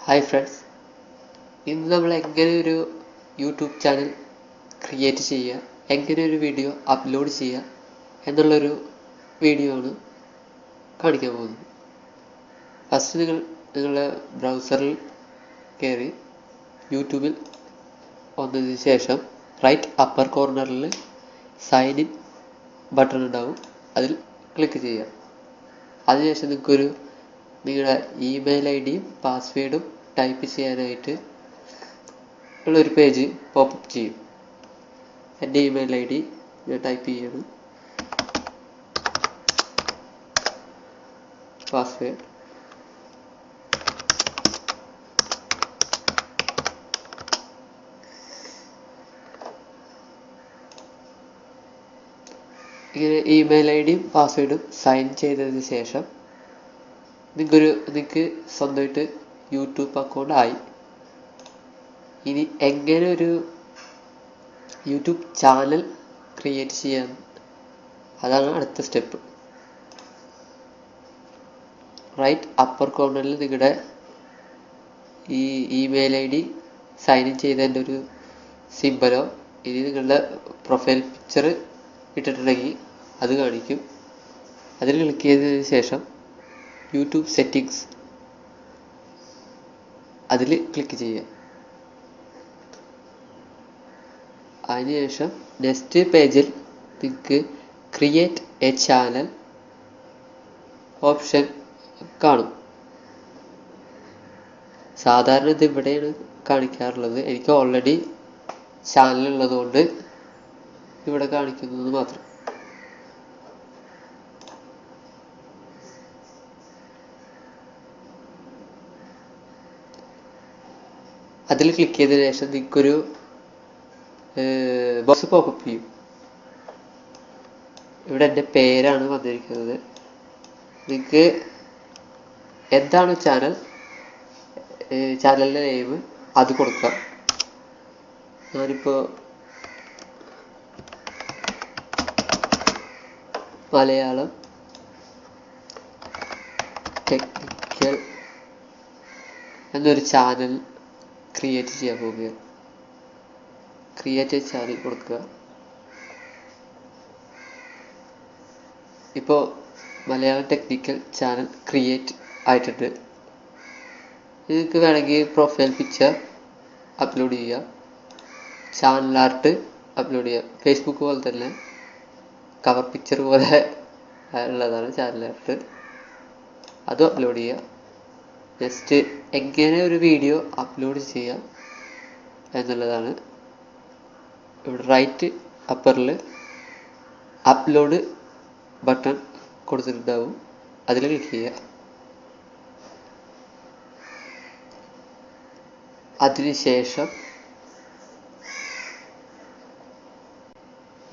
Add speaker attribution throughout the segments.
Speaker 1: Hi friends, ഇന്ന് നമ്മൾ എങ്ങനെ ഒരു യൂട്യൂബ് ചാനൽ ക്രിയേറ്റ് ചെയ്യുക, എങ്ങനെ ഒരു വീഡിയോ അപ്ലോഡ് ചെയ്യുക എന്നുള്ളൊരു വീഡിയോ ആണ് കാണിക്കാൻ പോകുന്നത്. ഫസ്റ്റ് നിങ്ങളുടെ ബ്രൗസറിൽ കയറി യൂട്യൂബിൽ വന്നതിന് ശേഷം റൈറ്റ് അപ്പർ കോർണറിൽ സൈൻ ഇൻ ബട്ടൺ ഉണ്ടാവും, അതിൽ ക്ലിക്ക് ചെയ്യുക. അതിനുശേഷം നിങ്ങളുടെ ഇമെയിൽ ഐ ഡിയും പാസ്വേഡും ടൈപ്പ് ചെയ്യാനായിട്ട് ഉള്ളൊരു പേജ് പോപ്പപ്പ് ചെയ്യും. എൻ്റെ ഇമെയിൽ ഐ ഡി ഞാൻ ടൈപ്പ് ചെയ്യണം, പാസ്വേഡ് ഇങ്ങനെ ഇമെയിൽ ഐ ഡിയും പാസ്വേഡും സൈൻ ചെയ്തതിന് ശേഷം നിങ്ങൾക്ക് സ്വന്തമായിട്ട് യൂട്യൂബ് അക്കൗണ്ട് ആയി. ഇനി എങ്ങനെ ഒരു യൂട്യൂബ് ചാനൽ ക്രിയേറ്റ് ചെയ്യാൻ, അതാണ് അടുത്ത സ്റ്റെപ്പ്. റൈറ്റ് അപ്പർ കോർണറിൽ നിങ്ങളുടെ ഈ ഇമെയിൽ ഐ ഡി സൈൻ ഇൻ ചെയ്തതിൻ്റെ ഒരു സിമ്പലോ ഇനി നിങ്ങളുടെ പ്രൊഫൈൽ പിക്ചർ ഇട്ടിട്ടുണ്ടെങ്കിൽ അത് കാണിക്കും. അതിൽ ക്ലിക്ക് ചെയ്തതിന് ശേഷം യൂട്യൂബ് സെറ്റിങ്സ് അതിൽ ക്ലിക്ക് ചെയ്യുക. അതിനുശേഷം നെക്സ്റ്റ് പേജിൽ നിങ്ങൾക്ക് ക്രിയേറ്റ് എ ചാനൽ ഓപ്ഷൻ കാണും. സാധാരണ ഇത് ഇവിടെയാണ് കാണിക്കാറുള്ളത്. എനിക്ക് ഓൾറെഡി ചാനൽ ഉള്ളതുകൊണ്ട് ഇവിടെ കാണിക്കുന്നത് മാത്രം. അതിൽ ക്ലിക്ക് ചെയ്തതിനു ശേഷം നിങ്ങൾക്കൊരു ബോക്സ് പോപ്പപ്പ് ചെയ്യും. ഇവിടെ എൻ്റെ പേരാണ് വന്നിരിക്കുന്നത്. നിങ്ങൾക്ക് എന്താണ് ചാനലിൻ്റെ നെയിം അത് കൊടുക്കാം. ഞാനിപ്പോൾ മലയാളം ടെക്നിക്കൽ എന്നൊരു ചാനൽ ക്രിയേറ്റ് ചെയ്യാൻ പോവുകയാണ്. ക്രിയേറ്റ് ചാനൽ കൊടുക്കുക. ഇപ്പോൾ മലയാളം ടെക്നിക്കൽ ചാനൽ ക്രിയേറ്റ് ആയിട്ടുണ്ട്. നിങ്ങൾക്ക് വേണമെങ്കിൽ പ്രൊഫൈൽ പിക്ചർ അപ്ലോഡ് ചെയ്യുക, ചാനൽ ആർട്ട് അപ്ലോഡ് ചെയ്യുക. ഫേസ്ബുക്ക് പോലെ തന്നെ കവർ പിക്ചർ പോലെ ഉള്ളതാണ് ചാനൽ ആർട്ട്, അതും അപ്ലോഡ് ചെയ്യുക. നെക്സ്റ്റ് എങ്ങനെ ഒരു വീഡിയോ അപ്ലോഡ് ചെയ്യാം എന്നുള്ളതാണ്. ഇവിടെ റൈറ്റ് അപ്പറിൽ അപ്ലോഡ് ബട്ടൺ കൊടുത്തിട്ടുണ്ടാവും, അതിൽ ക്ലിക്ക് ചെയ്യുക. അതിനുശേഷം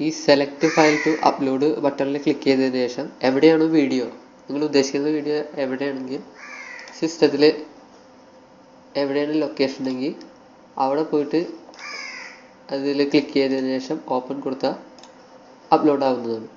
Speaker 1: ഈ സെലക്ട് ഫയൽ ടു അപ്ലോഡ് ബട്ടണിൽ ക്ലിക്ക് ചെയ്തതിന് ശേഷം എവിടെയാണ് വീഡിയോ, നിങ്ങൾ ഉദ്ദേശിക്കുന്ന വീഡിയോ എവിടെയാണെങ്കിൽ സിസ്റ്റത്തിൽ എവിടെയാണ് ലൊക്കേഷൻ ഉണ്ടെങ്കിൽ അവിടെ പോയിട്ട് അതിൽ ക്ലിക്ക് ചെയ്തതിന് ശേഷം ഓപ്പൺ കൊടുത്താൽ അപ്ലോഡ് ആവുന്നതാണ്.